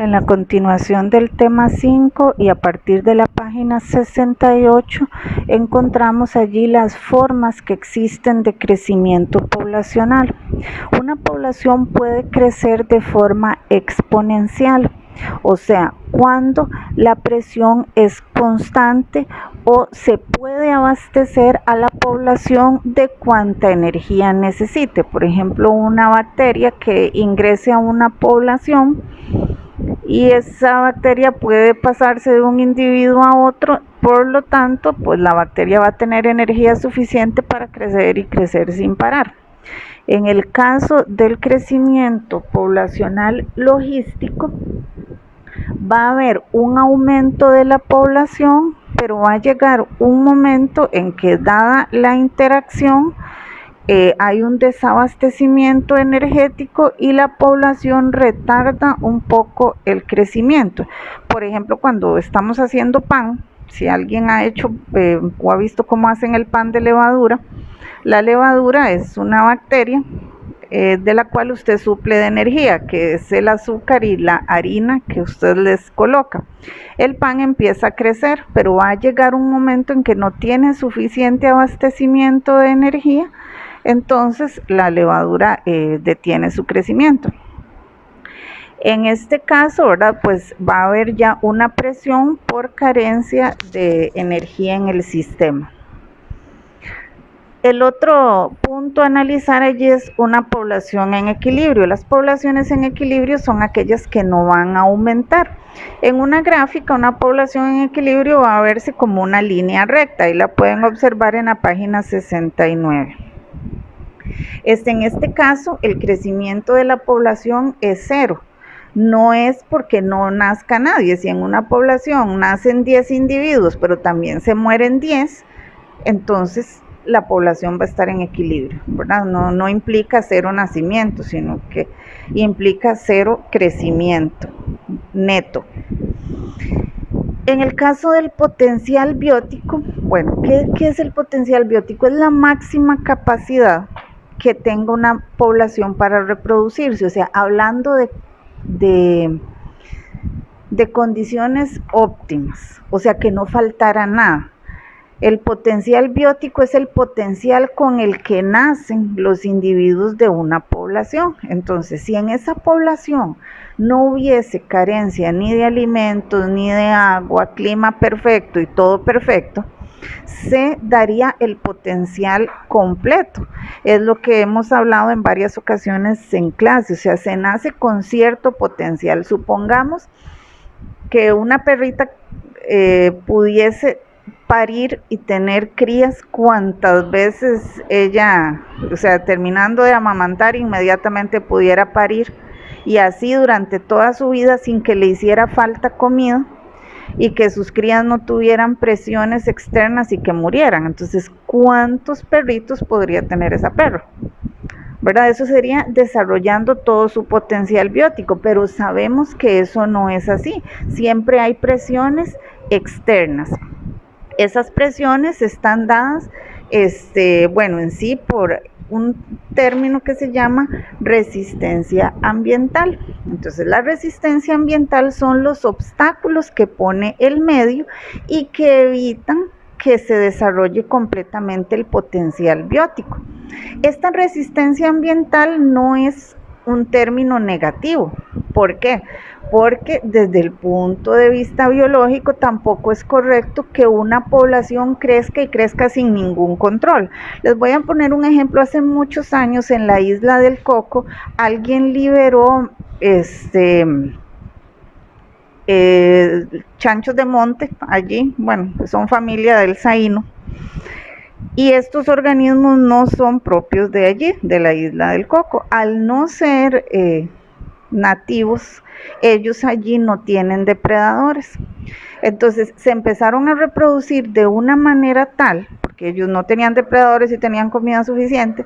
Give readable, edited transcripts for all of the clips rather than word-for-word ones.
En la continuación del tema 5 y a partir de la página 68 encontramos allí las formas que existen de crecimiento poblacional. Una población puede crecer de forma exponencial, o sea, cuando la presión es constante o se puede abastecer a la población de cuanta energía necesite. Por ejemplo, una bacteria que ingrese a una población y esa bacteria puede pasarse de un individuo a otro, por lo tanto, pues la bacteria va a tener energía suficiente para crecer y crecer sin parar. En el caso del crecimiento poblacional logístico, va a haber un aumento de la población, pero va a llegar un momento en que, dada la interacción, hay un desabastecimiento energético y la población retarda un poco el crecimiento. Por ejemplo, cuando estamos haciendo pan, si alguien ha hecho o ha visto cómo hacen el pan de levadura, la levadura es una bacteria de la cual usted suple de energía, que es el azúcar y la harina que usted les coloca. El pan empieza a crecer, pero va a llegar un momento en que no tiene suficiente abastecimiento de energía, entonces la levadura detiene su crecimiento. En este caso, ¿verdad? Pues va a haber ya una presión por carencia de energía en el sistema. El otro punto a analizar allí es una población en equilibrio. Las poblaciones en equilibrio son aquellas que no van a aumentar. En una gráfica, una población en equilibrio va a verse como una línea recta y la pueden observar en la página 69. En este caso, el crecimiento de la población es cero. No es porque no nazca nadie. Si en una población nacen 10 individuos, pero también se mueren 10, entonces la población va a estar en equilibrio, ¿verdad? No implica cero nacimiento, sino que implica cero crecimiento neto. En el caso del potencial biótico, bueno, ¿qué es el potencial biótico? Es la máxima capacidad que tenga una población para reproducirse, o sea, hablando de condiciones óptimas, o sea, que no faltara nada. El potencial biótico es el potencial con el que nacen los individuos de una población. Entonces, si en esa población no hubiese carencia ni de alimentos, ni de agua, clima perfecto y todo perfecto, se daría el potencial completo. Es lo que hemos hablado en varias ocasiones en clase, o sea, se nace con cierto potencial. Supongamos que una perrita pudiese parir y tener crías cuantas veces ella, o sea, terminando de amamantar, inmediatamente pudiera parir, y así durante toda su vida sin que le hiciera falta comida y que sus crías no tuvieran presiones externas y que murieran. Entonces, ¿cuántos perritos podría tener esa perra? ¿Verdad? Eso sería desarrollando todo su potencial biótico, pero sabemos que eso no es así. Siempre hay presiones externas. Esas presiones están dadas, en sí por un término que se llama resistencia ambiental. Entonces, la resistencia ambiental son los obstáculos que pone el medio y que evitan que se desarrolle completamente el potencial biótico. Esta resistencia ambiental no es un término negativo. ¿Por qué? Porque desde el punto de vista biológico tampoco es correcto que una población crezca y crezca sin ningún control. Les voy a poner un ejemplo. Hace muchos años en la isla del Coco alguien liberó chanchos de monte allí, bueno, son familia del Zaino, y estos organismos no son propios de allí, de la isla del Coco. Al no ser nativos, ellos allí no tienen depredadores. Entonces se empezaron a reproducir de una manera tal, porque ellos no tenían depredadores y tenían comida suficiente,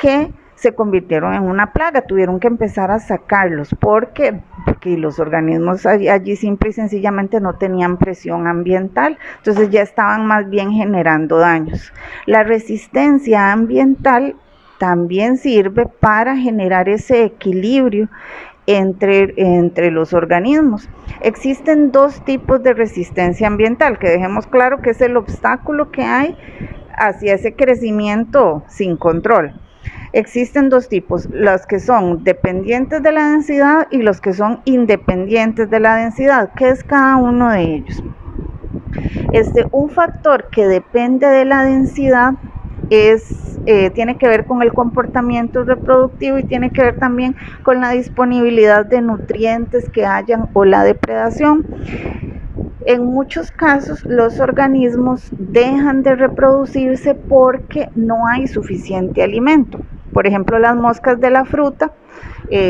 que se convirtieron en una plaga. Tuvieron que empezar a sacarlos porque los organismos allí simple y sencillamente no tenían presión ambiental, entonces ya estaban más bien generando daños. La resistencia ambiental también sirve para generar ese equilibrio entre los organismos. Existen dos tipos de resistencia ambiental, que dejemos claro que es el obstáculo que hay hacia ese crecimiento sin control. Existen dos tipos, los que son dependientes de la densidad y los que son independientes de la densidad. ¿Qué es cada uno de ellos? Un factor que depende de la densidad tiene que ver con el comportamiento reproductivo y tiene que ver también con la disponibilidad de nutrientes que hayan o la depredación. En muchos casos los organismos dejan de reproducirse porque no hay suficiente alimento. Por ejemplo, las moscas de la fruta,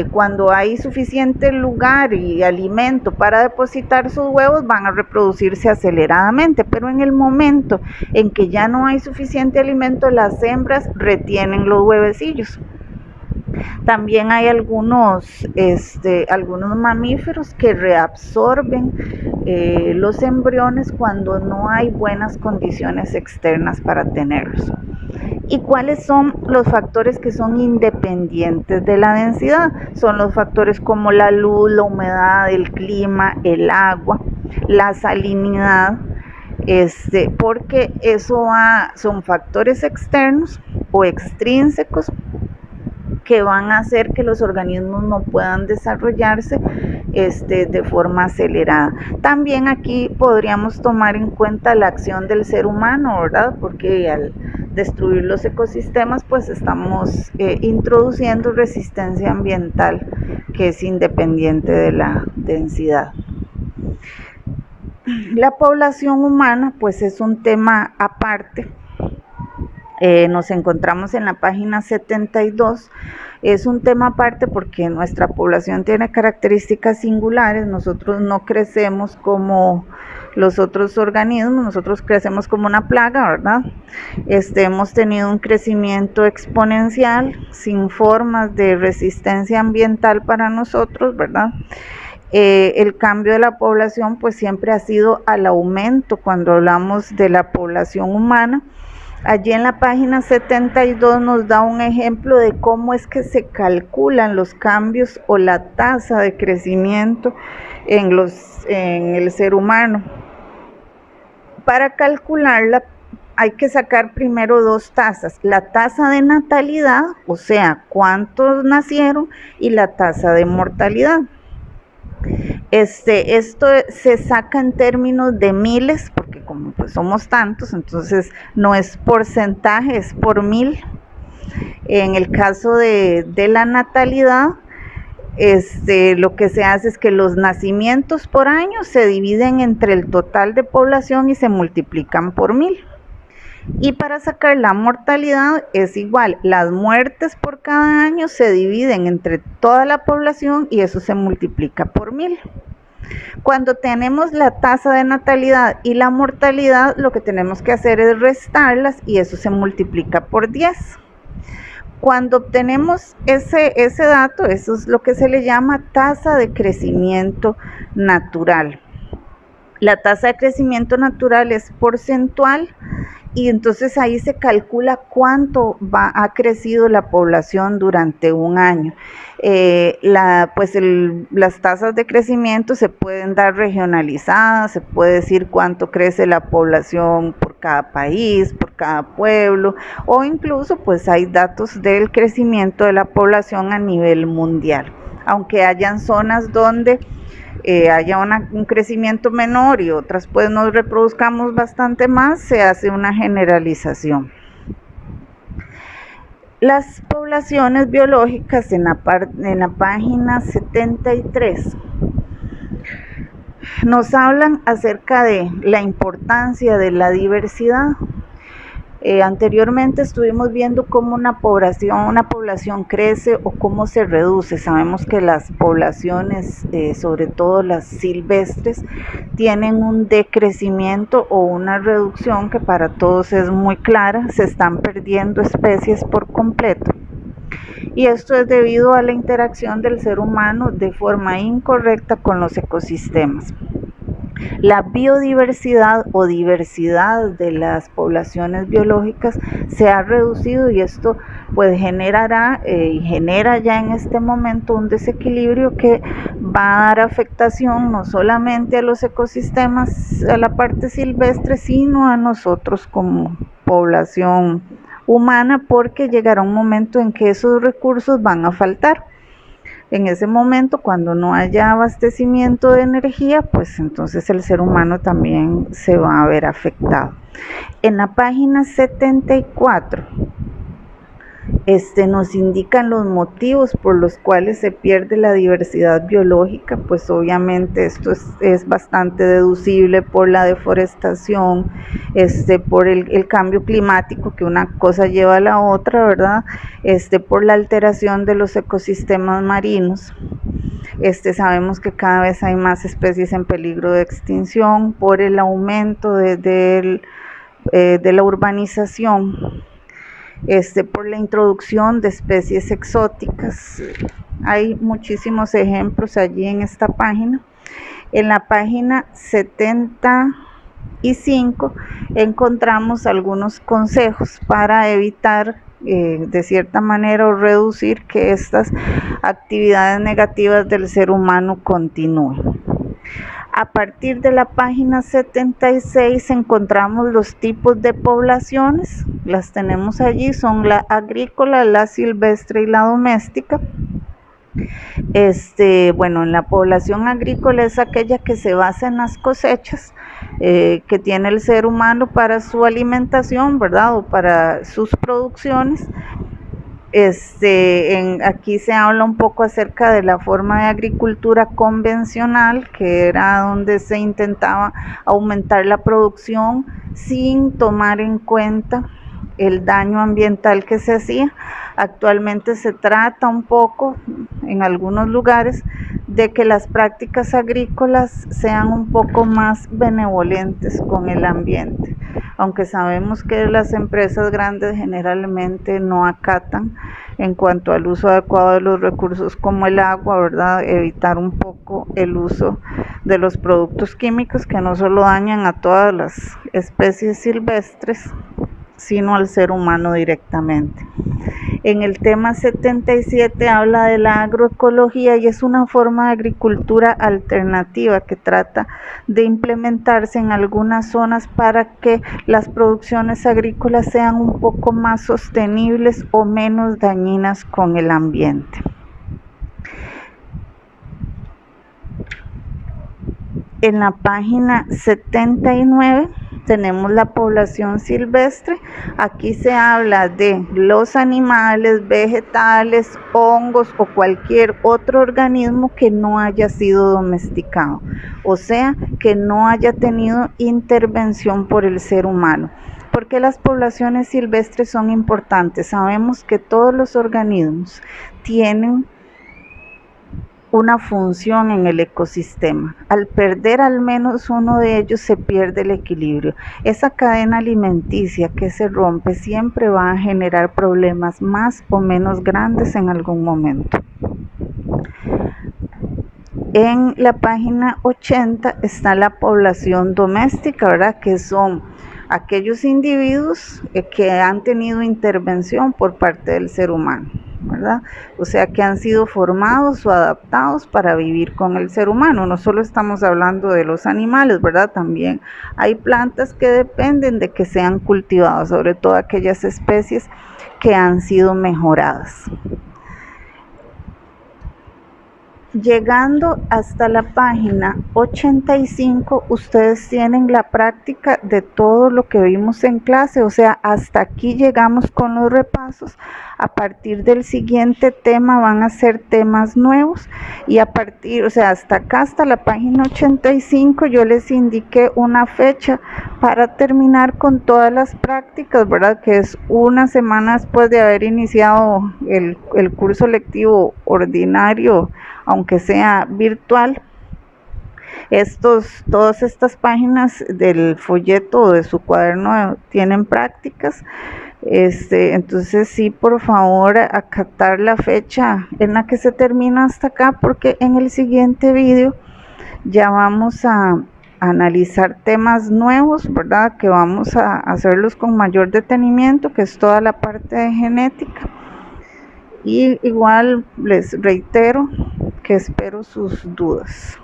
cuando hay suficiente lugar y alimento para depositar sus huevos, van a reproducirse aceleradamente, pero en el momento en que ya no hay suficiente alimento, las hembras retienen los huevecillos. También hay algunos mamíferos que reabsorben los embriones cuando no hay buenas condiciones externas para tenerlos. ¿Y cuáles son los factores que son independientes de la densidad? Son los factores como la luz, la humedad, el clima, el agua, la salinidad, porque son factores externos o extrínsecos que van a hacer que los organismos no puedan desarrollarse de forma acelerada. También aquí podríamos tomar en cuenta la acción del ser humano, ¿verdad? Porque al destruir los ecosistemas, pues estamos introduciendo resistencia ambiental que es independiente de la densidad. La población humana, pues es un tema aparte. Nos encontramos en la página 72. Es un tema aparte porque nuestra población tiene características singulares. Nosotros no crecemos como los otros organismos, nosotros crecemos como una plaga, ¿verdad? Hemos tenido un crecimiento exponencial sin formas de resistencia ambiental para nosotros, ¿verdad? El cambio de la población pues siempre ha sido al aumento cuando hablamos de la población humana. Allí en la página 72 nos da un ejemplo de cómo es que se calculan los cambios o la tasa de crecimiento en el ser humano. Para calcularla hay que sacar primero dos tasas, la tasa de natalidad, o sea, cuántos nacieron, y la tasa de mortalidad. Esto se saca en términos de miles, porque como pues somos tantos, entonces no es porcentaje, es por 1000. En el caso de la natalidad, lo que se hace es que los nacimientos por año se dividen entre el total de población y se multiplican por 1000. Y para sacar la mortalidad es igual, las muertes por cada año se dividen entre toda la población y eso se multiplica por 1000. Cuando tenemos la tasa de natalidad y la mortalidad, lo que tenemos que hacer es restarlas y eso se multiplica por 10. Cuando obtenemos ese dato, eso es lo que se le llama tasa de crecimiento natural. La tasa de crecimiento natural es porcentual y entonces ahí se calcula cuánto ha crecido la población durante un año. Las tasas de crecimiento se pueden dar regionalizadas, se puede decir cuánto crece la población por cada país, por cada pueblo, o incluso pues hay datos del crecimiento de la población a nivel mundial, aunque hayan zonas donde haya un crecimiento menor y otras pues nos reproduzcamos bastante más, se hace una generalización. Las poblaciones biológicas en la página 73 nos hablan acerca de la importancia de la diversidad. Anteriormente estuvimos viendo cómo una población crece o cómo se reduce. Sabemos que las poblaciones, sobre todo las silvestres, tienen un decrecimiento o una reducción que para todos es muy clara. Se están perdiendo especies por completo. Y esto es debido a la interacción del ser humano de forma incorrecta con los ecosistemas. La biodiversidad o diversidad de las poblaciones biológicas se ha reducido y esto pues generará y genera ya en este momento un desequilibrio que va a dar afectación no solamente a los ecosistemas, a la parte silvestre, sino a nosotros como población humana, porque llegará un momento en que esos recursos van a faltar. En ese momento, cuando no haya abastecimiento de energía, pues entonces el ser humano también se va a ver afectado. En la página 74 nos indican los motivos por los cuales se pierde la diversidad biológica. Pues obviamente esto es bastante deducible por la deforestación, por el cambio climático, que una cosa lleva a la otra, ¿verdad? Por la alteración de los ecosistemas marinos. Sabemos que cada vez hay más especies en peligro de extinción por el aumento de la urbanización, por la introducción de especies exóticas. Hay muchísimos ejemplos allí en esta página. En la página 75 encontramos algunos consejos para evitar de cierta manera o reducir que estas actividades negativas del ser humano continúen. A partir de la página 76 encontramos los tipos de poblaciones, las tenemos allí, son la agrícola, la silvestre y la doméstica. Bueno, en la población agrícola es aquella que se basa en las cosechas que tiene el ser humano para su alimentación, ¿verdad? O para sus producciones. Aquí se habla un poco acerca de la forma de agricultura convencional, que era donde se intentaba aumentar la producción sin tomar en cuenta el daño ambiental que se hacía. Actualmente se trata un poco, en algunos lugares, de que las prácticas agrícolas sean un poco más benevolentes con el ambiente, aunque sabemos que las empresas grandes generalmente no acatan en cuanto al uso adecuado de los recursos como el agua, ¿verdad? Evitar un poco el uso de los productos químicos que no solo dañan a todas las especies silvestres, sino al ser humano directamente. En el tema 77 habla de la agroecología y es una forma de agricultura alternativa que trata de implementarse en algunas zonas para que las producciones agrícolas sean un poco más sostenibles o menos dañinas con el ambiente. En la página 79 tenemos la población silvestre. Aquí se habla de los animales, vegetales, hongos o cualquier otro organismo que no haya sido domesticado, o sea, que no haya tenido intervención por el ser humano. ¿Por qué las poblaciones silvestres son importantes? Sabemos que todos los organismos tienen una función en el ecosistema. Al perder al menos uno de ellos se pierde el equilibrio. Esa cadena alimenticia que se rompe siempre va a generar problemas más o menos grandes en algún momento. En la página 80 está la población doméstica, ¿verdad? Que son aquellos individuos que han tenido intervención por parte del ser humano, ¿verdad? O sea, que han sido formados o adaptados para vivir con el ser humano. No solo estamos hablando de los animales, ¿verdad? También hay plantas que dependen de que sean cultivadas, sobre todo aquellas especies que han sido mejoradas. Llegando hasta la página 85, ustedes tienen la práctica de todo lo que vimos en clase, o sea, hasta aquí llegamos con los repasos. A partir del siguiente tema van a ser temas nuevos y hasta acá, hasta la página 85, yo les indiqué una fecha para terminar con todas las prácticas, ¿verdad? Que es una semana después de haber iniciado el curso lectivo ordinario, aunque sea virtual. Todas estas páginas del folleto o de su cuaderno tienen prácticas. Entonces sí, por favor, acatar la fecha en la que se termina hasta acá, porque en el siguiente video ya vamos a analizar temas nuevos, ¿verdad? Que vamos a hacerlos con mayor detenimiento, que es toda la parte de genética. Y igual les reitero que espero sus dudas.